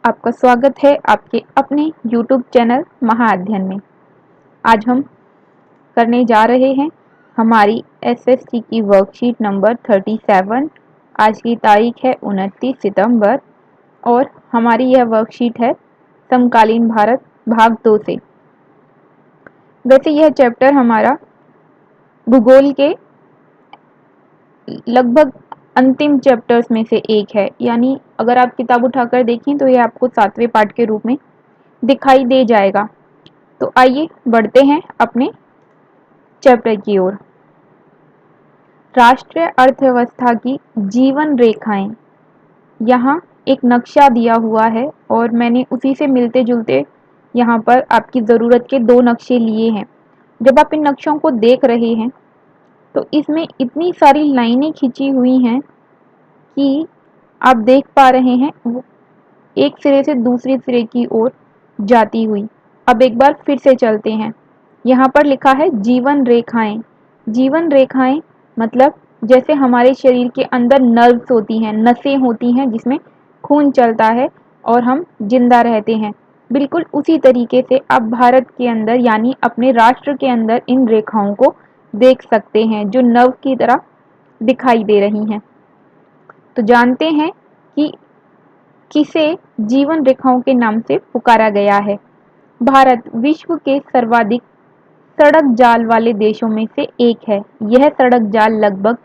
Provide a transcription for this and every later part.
आपका स्वागत है आपके अपने YouTube चैनल महाअध्ययन में। आज हम करने जा रहे हैं हमारी एसएसटी की वर्कशीट नंबर 37। आज की तारीख है 29 सितंबर और हमारी यह वर्कशीट है समकालीन भारत भाग 2 से। वैसे यह चैप्टर हमारा भूगोल के लगभग अंतिम चैप्टर्स में से एक है, यानी अगर आप किताब उठाकर देखें तो यह आपको 7वें पार्ट के रूप में दिखाई दे जाएगा। तो आइए बढ़ते हैं अपने चैप्टर की ओर। राष्ट्रीय अर्थव्यवस्था की जीवन रेखाएं। यहाँ एक नक्शा दिया हुआ है और मैंने उसी से मिलते जुलते यहाँ पर आपकी ज़रूरत के 2 नक्शे लिए हैं। जब आप इन नक्शों को देख रहे हैं तो इसमें इतनी सारी लाइनें खिंची हुई हैं कि आप देख पा रहे हैं वो एक सिरे से दूसरे सिरे की ओर जाती हुई। अब एक बार फिर से चलते हैं। यहाँ पर लिखा है जीवन रेखाएं। जीवन रेखाएं मतलब जैसे हमारे शरीर के अंदर नर्व्स होती हैं, नसें होती हैं जिसमें खून चलता है और हम जिंदा रहते हैं, बिल्कुल उसी तरीके से आप भारत के अंदर यानी अपने राष्ट्र के अंदर इन रेखाओं को देख सकते हैं जो नर्व की तरह दिखाई दे रही हैं। तो जानते हैं कि किसे जीवन रेखाओं के नाम से पुकारा गया है। भारत विश्व के सर्वाधिक सड़क जाल वाले देशों में से एक है। यह सड़क जाल लगभग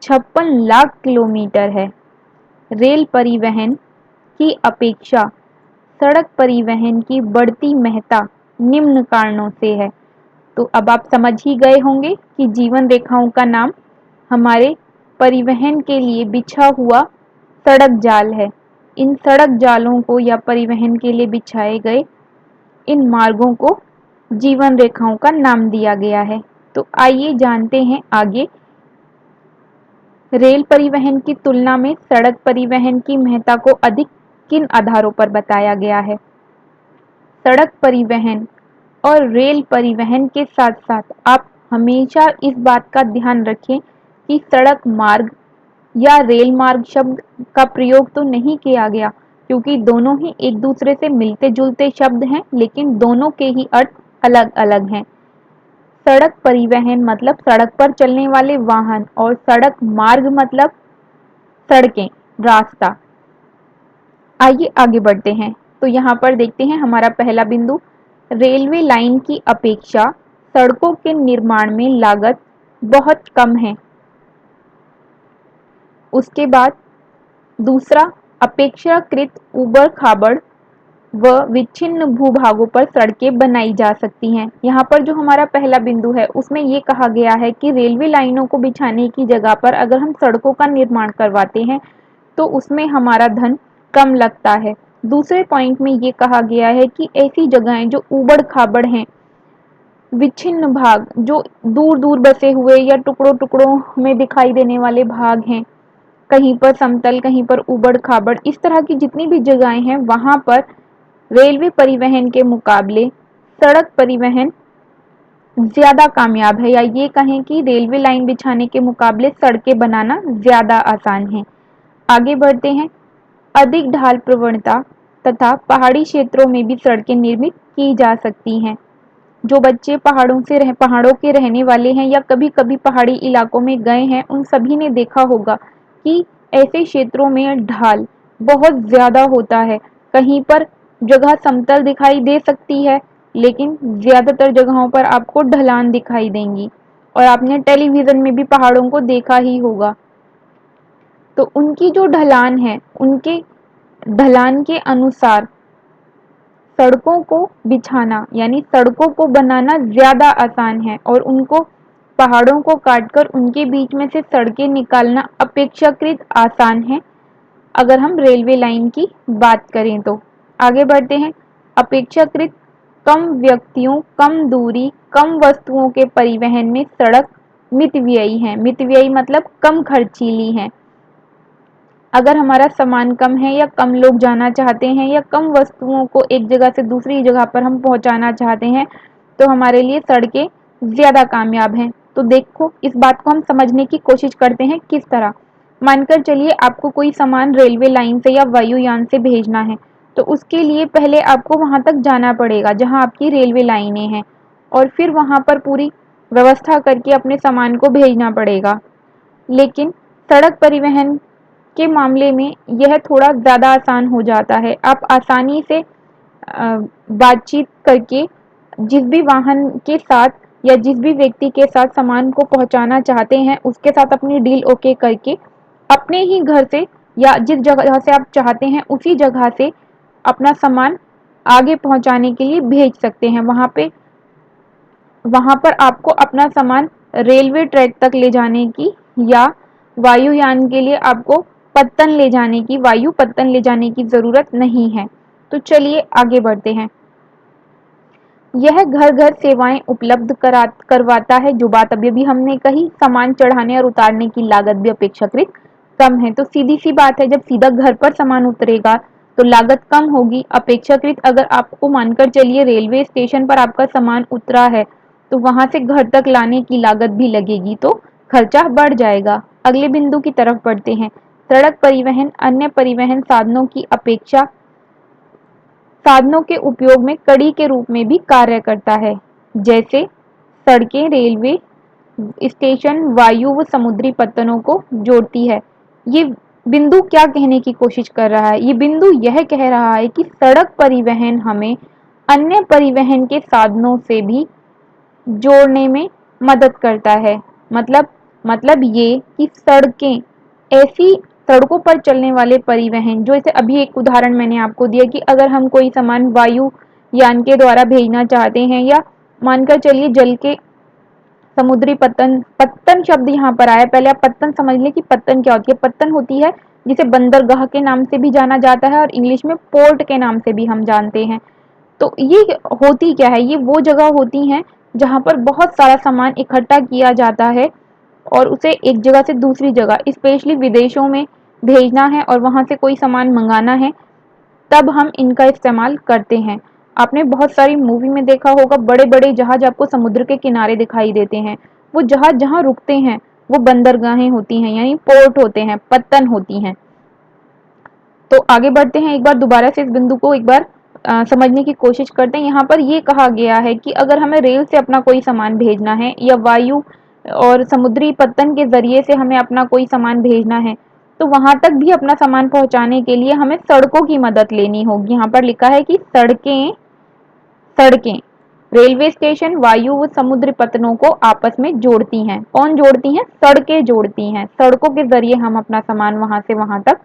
56 लाख किलोमीटर है। रेल परिवहन की अपेक्षा सड़क परिवहन की बढ़ती महत्ता निम्न कारणों से है। तो अब आप समझ ही गए होंगे कि जीवन रेखाओं का नाम हमारे परिवहन के लिए बिछा हुआ सड़क जाल है। इन सड़क जालों को या परिवहन के लिए बिछाए गए इन मार्गों को जीवन रेखाओं का नाम दिया गया है। तो आइए जानते हैं आगे रेल परिवहन की तुलना में सड़क परिवहन की महत्ता को अधिक किन आधारों पर बताया गया है। सड़क परिवहन और रेल परिवहन के साथ साथ आप हमेशा इस बात का ध्यान रखें कि सड़क मार्ग या रेल मार्ग शब्द का प्रयोग तो नहीं किया गया, क्योंकि दोनों ही एक दूसरे से मिलते जुलते शब्द हैं, लेकिन दोनों के ही अर्थ अलग अलग हैं। सड़क परिवहन मतलब सड़क पर चलने वाले वाहन और सड़क मार्ग मतलब सड़कें, रास्ता। आइए आगे बढ़ते हैं। तो यहाँ पर देखते हैं हमारा पहला बिंदु, रेलवे लाइन की अपेक्षा सड़कों के निर्माण में लागत बहुत कम है। उसके बाद दूसरा, अपेक्षाकृत ऊबड़ खाबड़ व विच्छिन्न भूभागों पर सड़कें बनाई जा सकती हैं। यहाँ पर जो हमारा पहला बिंदु है उसमें ये कहा गया है कि रेलवे लाइनों को बिछाने की जगह पर अगर हम सड़कों का निर्माण करवाते हैं तो उसमें हमारा धन कम लगता है। दूसरे पॉइंट में ये कहा गया है कि ऐसी जगहें जो ऊबड़ खाबड़ हैं, विच्छिन्न भाग जो दूर दूर बसे हुए या टुकड़ों टुकड़ों में दिखाई देने वाले भाग हैं, कहीं पर समतल कहीं पर ऊबड़ खाबड़, इस तरह की जितनी भी जगहें हैं वहाँ पर रेलवे परिवहन के मुकाबले सड़क परिवहन ज़्यादा कामयाब है, या ये कहें कि रेलवे लाइन बिछाने के मुकाबले सड़कें बनाना ज़्यादा आसान है। आगे बढ़ते हैं। अधिक ढाल प्रवणता तथा पहाड़ी क्षेत्रों में भी सड़कें निर्मित की जा सकती हैं। जो बच्चे पहाड़ों के रहने वाले हैं या कभी कभी पहाड़ी इलाकों में गए हैं, उन सभी ने देखा होगा कि ऐसे क्षेत्रों में ढाल बहुत ज़्यादा होता है। कहीं पर जगह समतल दिखाई दे सकती है, लेकिन ज़्यादातर जगहों पर आपको ढलान दिखाई देंगी, और आपने टेलीविज़न में भी पहाड़ों को देखा ही होगा। तो उनकी जो ढलान है, उनके ढलान के अनुसार सड़कों को बिछाना यानी सड़कों को बनाना ज़्यादा आसान है, और उनको पहाड़ों को काटकर उनके बीच में से सड़कें निकालना अपेक्षाकृत आसान है अगर हम रेलवे लाइन की बात करें तो। आगे बढ़ते हैं। अपेक्षाकृत कम व्यक्तियों, कम दूरी, कम वस्तुओं के परिवहन में सड़क मितव्ययी है। मितव्ययी मतलब कम खर्चीली है। अगर हमारा सामान कम है या कम लोग जाना चाहते हैं या कम वस्तुओं को एक जगह से दूसरी जगह पर हम पहुंचाना चाहते हैं तो हमारे लिए सड़कें ज़्यादा कामयाब हैं। तो देखो, इस बात को हम समझने की कोशिश करते हैं किस तरह। मानकर चलिए आपको कोई सामान रेलवे लाइन से या वायुयान से भेजना है, तो उसके लिए पहले आपको वहाँ तक जाना पड़ेगा जहाँ आपकी रेलवे लाइनें हैं, और फिर वहाँ पर पूरी व्यवस्था करके अपने सामान को भेजना पड़ेगा। लेकिन सड़क परिवहन के मामले में यह थोड़ा ज़्यादा आसान हो जाता है। आप आसानी से बातचीत करके जिस भी वाहन के साथ या जिस भी व्यक्ति के साथ सामान को पहुंचाना चाहते हैं उसके साथ अपनी डील ओके करके अपने ही घर से या जिस जगह से आप चाहते हैं उसी जगह से अपना सामान आगे पहुंचाने के लिए भेज सकते हैं। वहाँ पर आपको अपना सामान रेलवे ट्रैक तक ले जाने की या वायुयान के लिए आपको पत्तन ले जाने की वायु पत्तन ले जाने की ज़रूरत नहीं है। तो चलिए आगे बढ़ते हैं। यह घर घर सेवाएं उपलब्ध करवाता है। जो बात अभी अभी हमने कही, सामान चढ़ाने और उतारने की लागत भी अपेक्षाकृत कम है। तो सीधी सी बात है, जब सीधा घर पर सामान उतरेगा तो लागत कम होगी अपेक्षाकृत। अगर आपको मानकर चलिए रेलवे स्टेशन पर आपका सामान उतरा है तो वहां से घर तक लाने की लागत भी लगेगी, तो खर्चा बढ़ जाएगा। अगले बिंदु की तरफ बढ़ते हैं। सड़क परिवहन अन्य परिवहन साधनों की अपेक्षा साधनों के उपयोग में कड़ी के रूप में भी कार्य करता है। जैसे सड़कें रेलवे स्टेशन वायु व समुद्री पत्तनों को जोड़ती है। ये बिंदु क्या कहने की कोशिश कर रहा है? ये बिंदु यह कह रहा है कि सड़क परिवहन हमें अन्य परिवहन के साधनों से भी जोड़ने में मदद करता है। मतलब ये कि सड़कें ऐसी सड़कों पर चलने वाले परिवहन, जो जैसे अभी एक उदाहरण मैंने आपको दिया कि अगर हम कोई सामान वायु यान के द्वारा भेजना चाहते हैं या मानकर चलिए जल के समुद्री पत्तन पत्तन शब्द यहाँ पर आया। पहले आप पत्तन समझ लें कि पत्तन क्या होती है। पत्तन होती है जिसे बंदरगाह के नाम से भी जाना जाता है और इंग्लिश में पोर्ट के नाम से भी हम जानते हैं। तो ये होती क्या है? ये वो जगह होती हैं जहाँ पर बहुत सारा सामान इकट्ठा किया जाता है और उसे एक जगह से दूसरी जगह, स्पेशली विदेशों में भेजना है और वहाँ से कोई सामान मंगाना है, तब हम इनका इस्तेमाल करते हैं। आपने बहुत सारी मूवी में देखा होगा, बड़े बड़े जहाज आपको समुद्र के किनारे दिखाई देते हैं। वो जहाज जहाँ रुकते हैं वो बंदरगाहें होती हैं, यानी पोर्ट होते हैं, पत्तन होती हैं। तो आगे बढ़ते हैं, एक बार दोबारा से इस बिंदु को एक बार समझने की कोशिश करते हैं। यहाँ पर ये कहा गया है कि अगर हमें रेल से अपना कोई सामान भेजना है या वायु और समुद्री पत्तन के जरिए से हमें अपना कोई सामान भेजना है, तो वहां तक भी अपना सामान पहुंचाने के लिए हमें सड़कों की मदद लेनी होगी। यहाँ पर लिखा है कि सड़कें सड़कें रेलवे स्टेशन वायु व समुद्र पत्तनों को आपस में जोड़ती हैं। कौन जोड़ती हैं? सड़कें जोड़ती हैं। सड़कों के जरिए हम अपना सामान वहां से वहां तक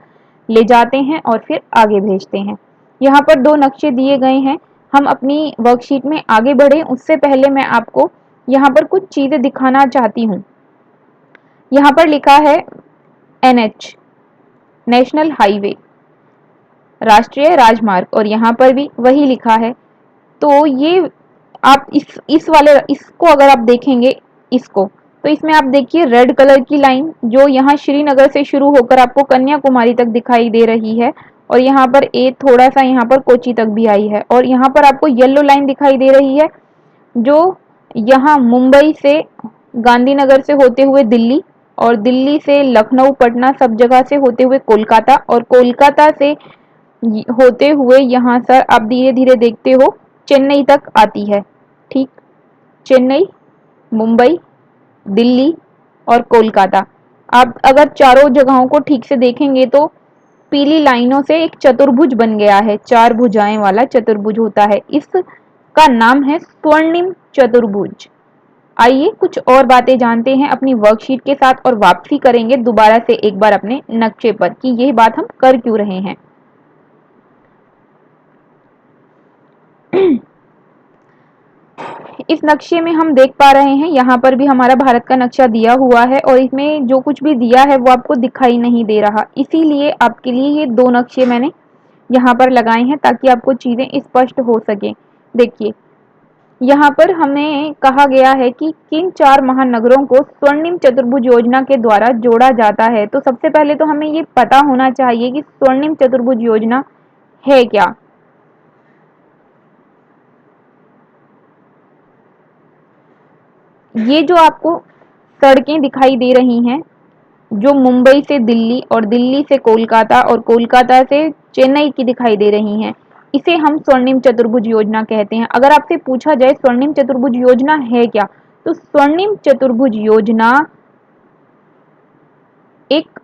ले जाते हैं और फिर आगे भेजते हैं। यहाँ पर दो नक्शे दिए गए हैं। हम अपनी वर्कशीट में आगे बढ़े उससे पहले मैं आपको यहाँ पर कुछ चीजें दिखाना चाहती हूँ। यहाँ पर लिखा है NH, नेशनल हाईवे, राष्ट्रीय राजमार्ग, और यहाँ पर भी वही लिखा है। तो ये आप इस वाले इसको अगर आप देखेंगे इसको, तो इसमें आप देखिए रेड कलर की लाइन जो यहाँ श्रीनगर से शुरू होकर आपको कन्याकुमारी तक दिखाई दे रही है, और यहाँ पर थोड़ा सा यहाँ पर कोची तक भी आई है, और यहाँ पर आपको येलो लाइन दिखाई दे रही है जो यहाँ मुंबई से गांधीनगर से होते हुए दिल्ली, और दिल्ली से लखनऊ पटना सब जगह से होते हुए कोलकाता, और कोलकाता से होते हुए यहाँ सर आप धीरे धीरे देखते हो चेन्नई तक आती है। ठीक, चेन्नई, मुंबई, दिल्ली और कोलकाता। आप अगर चारों जगहों को ठीक से देखेंगे तो पीली लाइनों से एक चतुर्भुज बन गया है, चार भुजाएं वाला चतुर्भुज होता है। इसका नाम है स्वर्णिम चतुर्भुज। आइए कुछ और बातें जानते हैं अपनी वर्कशीट के साथ और वापसी करेंगे दोबारा से एक बार अपने नक्शे पर कि यह बात हम कर क्यों रहे हैं। इस नक्शे में हम देख पा रहे हैं, यहाँ पर भी हमारा भारत का नक्शा दिया हुआ है और इसमें जो कुछ भी दिया है वो आपको दिखाई नहीं दे रहा, इसीलिए आपके लिए ये दो नक्शे मैंने यहाँ पर लगाए हैं ताकि आपको चीज़ें स्पष्ट हो सके। देखिए यहाँ पर हमें कहा गया है कि किन चार महानगरों को स्वर्णिम चतुर्भुज योजना के द्वारा जोड़ा जाता है। तो सबसे पहले तो हमें ये पता होना चाहिए कि स्वर्णिम चतुर्भुज योजना है क्या। ये जो आपको सड़कें दिखाई दे रही हैं जो मुंबई से दिल्ली और दिल्ली से कोलकाता और कोलकाता से चेन्नई की दिखाई दे रही हैं, इसे हम स्वर्णिम चतुर्भुज योजना कहते हैं। अगर आपसे पूछा जाए स्वर्णिम चतुर्भुज योजना है क्या, तो स्वर्णिम चतुर्भुज योजना एक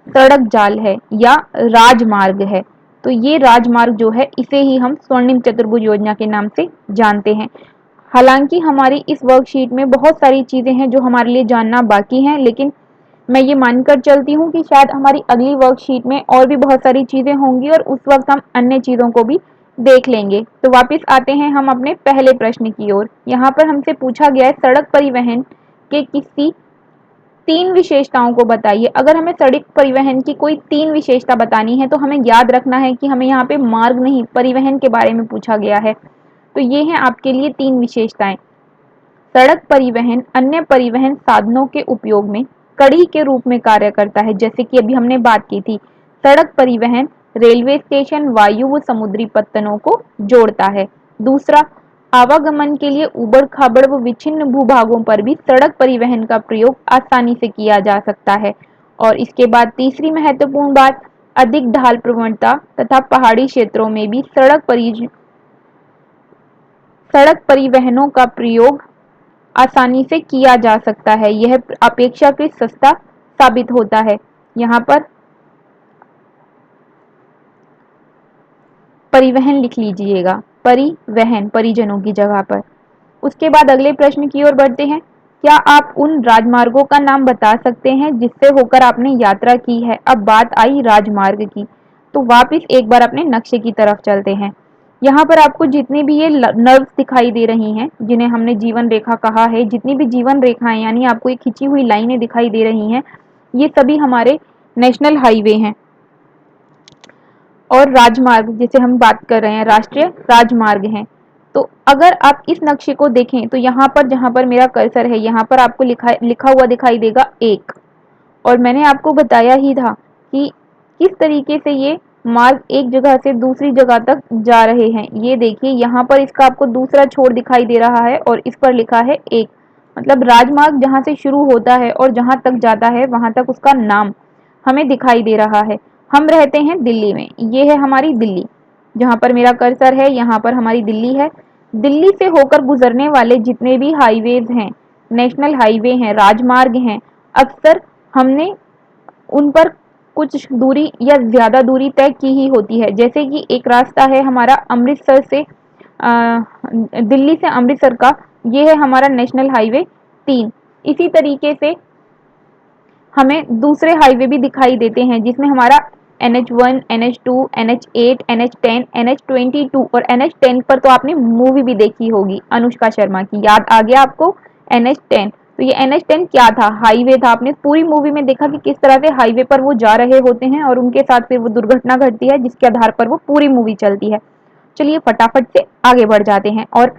सड़क जाल है या राजमार्ग है। तो ये राजमार्ग जो है इसे ही हम स्वर्णिम चतुर्भुज योजना के नाम से जानते हैं। हालांकि हमारी इस वर्कशीट में बहुत सारी चीज़ें हैं जो हमारे लिए जानना बाकी हैं, लेकिन मैं ये मानकर चलती हूँ कि शायद हमारी अगली वर्कशीट में और भी बहुत सारी चीज़ें होंगी और उस वक्त हम अन्य चीज़ों को भी देख लेंगे। तो वापस आते हैं हम अपने पहले प्रश्न की ओर। यहाँ पर हमसे पूछा गया है सड़क परिवहन के किसी 3 विशेषताओं को बताइए। अगर हमें सड़क परिवहन की कोई 3 विशेषता बतानी है तो हमें याद रखना है कि हमें यहाँ पे मार्ग नहीं, परिवहन के बारे में पूछा गया है। तो ये हैं आपके लिए 3 विशेषताएं। सड़क परिवहन अन्य परिवहन साधनों के उपयोग में कड़ी के रूप में कार्य करता है, जैसे कि अभी हमने बात की थी। सड़क परिवहन रेलवे स्टेशन, वायु व समुद्री पत्तनों को जोड़ता है। दूसरा, आवागमन के लिए ऊबड़-खाबड़ व विच्छिन्न भूभागों पर भी सड़क परिवहन का प्रयोग आसानी से किया जा सकता है। और इसके बाद तीसरी महत्वपूर्ण बात, अधिक ढाल प्रवणता तथा पहाड़ी क्षेत्रों में भी सड़क परिवहनों का प्रयोग आसानी से किया जा सकता है। यह अपेक्षाकृत सस्ता साबित होता है। यहाँ पर परिवहन लिख लीजिएगा, परिवहन परिजनों की जगह पर। उसके बाद अगले प्रश्न की ओर बढ़ते हैं। क्या आप उन राजमार्गों का नाम बता सकते हैं जिससे होकर आपने यात्रा की है? अब बात आई राजमार्ग की, तो वापिस एक बार अपने नक्शे की तरफ चलते हैं। यहाँ पर आपको जितनी भी ये नर्व्स दिखाई दे रही हैं, जिन्हें हमने जीवन रेखा कहा है, जितनी भी जीवन रेखाएं यानी आपको ये खिंची हुई लाइनें दिखाई दे रही हैं, ये सभी हमारे नेशनल हाईवे हैं और राजमार्ग जिसे हम बात कर रहे हैं राष्ट्रीय राजमार्ग हैं। तो अगर आप इस नक्शे को देखें तो यहाँ पर जहाँ पर मेरा कर्सर है, यहाँ पर आपको लिखा हुआ दिखाई देगा 1। और मैंने आपको बताया ही था कि किस तरीके से ये मार्ग एक जगह से दूसरी जगह तक जा रहे हैं। ये देखिए यहाँ पर इसका आपको दूसरा छोर दिखाई दे रहा है और इस पर लिखा है 1। मतलब राजमार्ग जहाँ से शुरू होता है और जहाँ तक जाता है वहाँ तक उसका नाम हमें दिखाई दे रहा है। हम रहते हैं दिल्ली में, ये है हमारी दिल्ली, जहाँ पर मेरा कर्सर है यहाँ पर हमारी दिल्ली है। दिल्ली से होकर गुजरने वाले जितने भी हाईवेज हैं, नेशनल हाईवे हैं, राजमार्ग हैं, अक्सर हमने उन पर कुछ दूरी या ज़्यादा दूरी तय की ही होती है। जैसे कि एक रास्ता है हमारा अमृतसर से दिल्ली से अमृतसर का, ये है हमारा नेशनल हाईवे 3। इसी तरीके से हमें दूसरे हाईवे भी दिखाई देते हैं जिसमें हमारा NH1, NH2, NH8, NH10, NH22 और NH10 पर तो आपने मूवी भी देखी होगी अनुष्का शर्मा की, याद आ गया आपको NH10। तो ये NH10 क्या था? हाईवे था। आपने पूरी मूवी में देखा कि किस तरह से हाईवे पर वो जा रहे होते हैं और उनके साथ फिर वो दुर्घटना घटती है जिसके आधार पर वो पूरी मूवी चलती है। चलिए फटाफट से आगे बढ़ जाते हैं और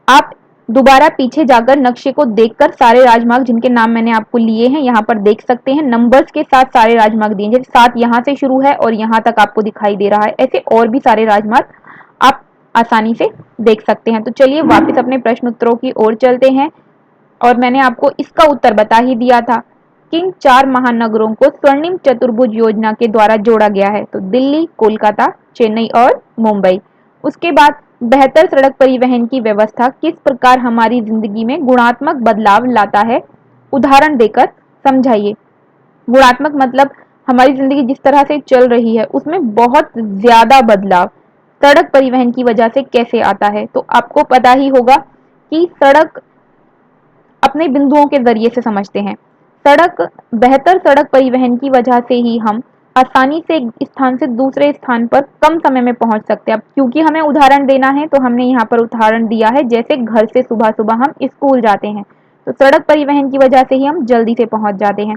आप दोबारा पीछे जाकर नक्शे को देखकर सारे राजमार्ग जिनके नाम मैंने आपको लिए हैं यहाँ पर देख सकते हैं। नंबर्स के साथ सारे राजमार्ग दिए, जैसे 7 यहाँ से शुरू है और यहाँ तक आपको दिखाई दे रहा है। ऐसे और भी सारे राजमार्ग आप आसानी से देख सकते हैं। तो चलिए वापस अपने प्रश्न उत्तरों की ओर चलते हैं और मैंने आपको इसका उत्तर बता ही दिया था। किन 4 महानगरों को स्वर्णिम चतुर्भुज योजना के द्वारा जोड़ा गया है? तो दिल्ली, कोलकाता, चेन्नई और मुंबई। उसके बाद बेहतर सड़क परिवहन की व्यवस्था किस प्रकार हमारी जिंदगी में गुणात्मक बदलाव लाता है? उदाहरण देकर समझाइए। गुणात्मक मतलब हमारी जिंदगी जिस तरह से चल रही है उसमें बहुत ज्यादा बदलाव सड़क परिवहन की वजह से कैसे आता है? तो आपको पता ही होगा कि सड़क अपने बिंदुओं के जरिए से समझते हैं। बेहतर सड़क परिवहन की वजह से ही हम आसानी से एक स्थान से दूसरे स्थान पर कम समय में पहुंच सकते हैं। अब क्योंकि हमें उदाहरण देना है तो हमने यहाँ पर उदाहरण दिया है, जैसे घर से सुबह सुबह हम स्कूल जाते हैं तो सड़क परिवहन की वजह से ही हम जल्दी से पहुंच जाते हैं।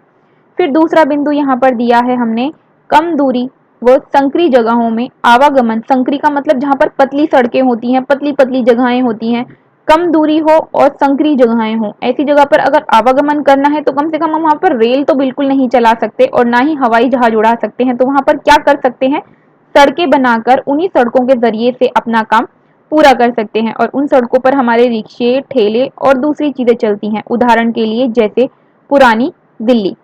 फिर दूसरा बिंदु यहाँ पर दिया है हमने, कम दूरी व संकरी जगहों में आवागमन। संकरी का मतलब जहाँ पर पतली सड़कें होती हैं, पतली पतली जगहें होती हैं, कम दूरी हो और संकरी जगहें हो, ऐसी जगह पर अगर आवागमन करना है तो कम से कम हम वहाँ पर रेल तो बिल्कुल नहीं चला सकते और ना ही हवाई जहाज उड़ा सकते हैं। तो वहाँ पर क्या कर सकते हैं, सड़कें बनाकर उन्हीं सड़कों के जरिए से अपना काम पूरा कर सकते हैं और उन सड़कों पर हमारे रिक्शे, ठेले और दूसरी चीजें चलती हैं। उदाहरण के लिए जैसे पुरानी दिल्ली।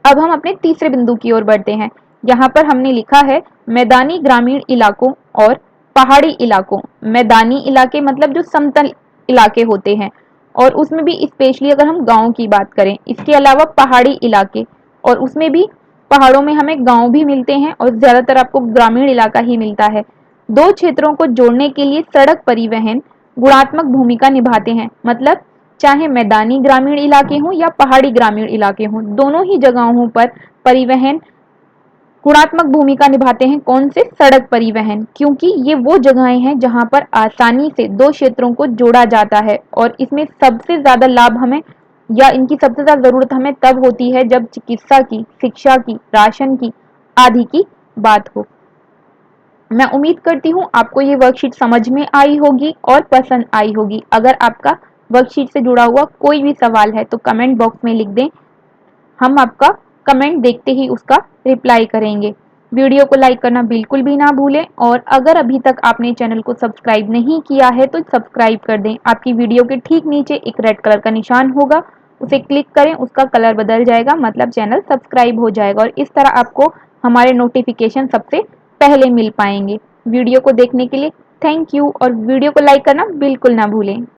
अब हम अपने तीसरे बिंदु की ओर बढ़ते हैं। यहाँ पर हमने लिखा है मैदानी ग्रामीण इलाकों और पहाड़ी इलाकों। मैदानी इलाके मतलब जो समतल इलाके होते हैं, और उसमें भी स्पेशली अगर हम गाँव की बात करें। इसके अलावा पहाड़ी इलाके, और उसमें भी पहाड़ों में हमें गाँव भी मिलते हैं और ज़्यादातर आपको ग्रामीण इलाका ही मिलता है। दो क्षेत्रों को जोड़ने के लिए सड़क परिवहन गुणात्मक भूमिका निभाते हैं। मतलब चाहे मैदानी ग्रामीण इलाके हों या पहाड़ी ग्रामीण इलाके हों, दोनों ही जगहों पर परिवहन गुणात्मक भूमिका निभाते हैं। कौन से? सड़क परिवहन, क्योंकि ये वो जगहें हैं जहां पर आसानी से दो क्षेत्रों को जोड़ा जाता है, और इसमें सबसे ज़्यादा लाभ हमें, या इनकी सबसे ज़्यादा ज़रूरत हमें तब होती है जब चिकित्सा की, शिक्षा की, राशन की आदि की बात हो। मैं उम्मीद करती हूँ आपको ये वर्कशीट समझ में आई होगी और पसंद आई होगी। अगर आपका वर्कशीट से जुड़ा हुआ कोई भी सवाल है तो कमेंट बॉक्स में लिख दें, हम आपका कमेंट देखते ही उसका रिप्लाई करेंगे। वीडियो को लाइक करना बिल्कुल भी ना भूलें, और अगर अभी तक आपने चैनल को सब्सक्राइब नहीं किया है तो सब्सक्राइब कर दें। आपकी वीडियो के ठीक नीचे एक रेड कलर का निशान होगा, उसे क्लिक करें, उसका कलर बदल जाएगा, मतलब चैनल सब्सक्राइब हो जाएगा, और इस तरह आपको हमारे नोटिफिकेशन सबसे पहले मिल पाएंगे। वीडियो को देखने के लिए थैंक यू, और वीडियो को लाइक करना बिल्कुल ना भूलें।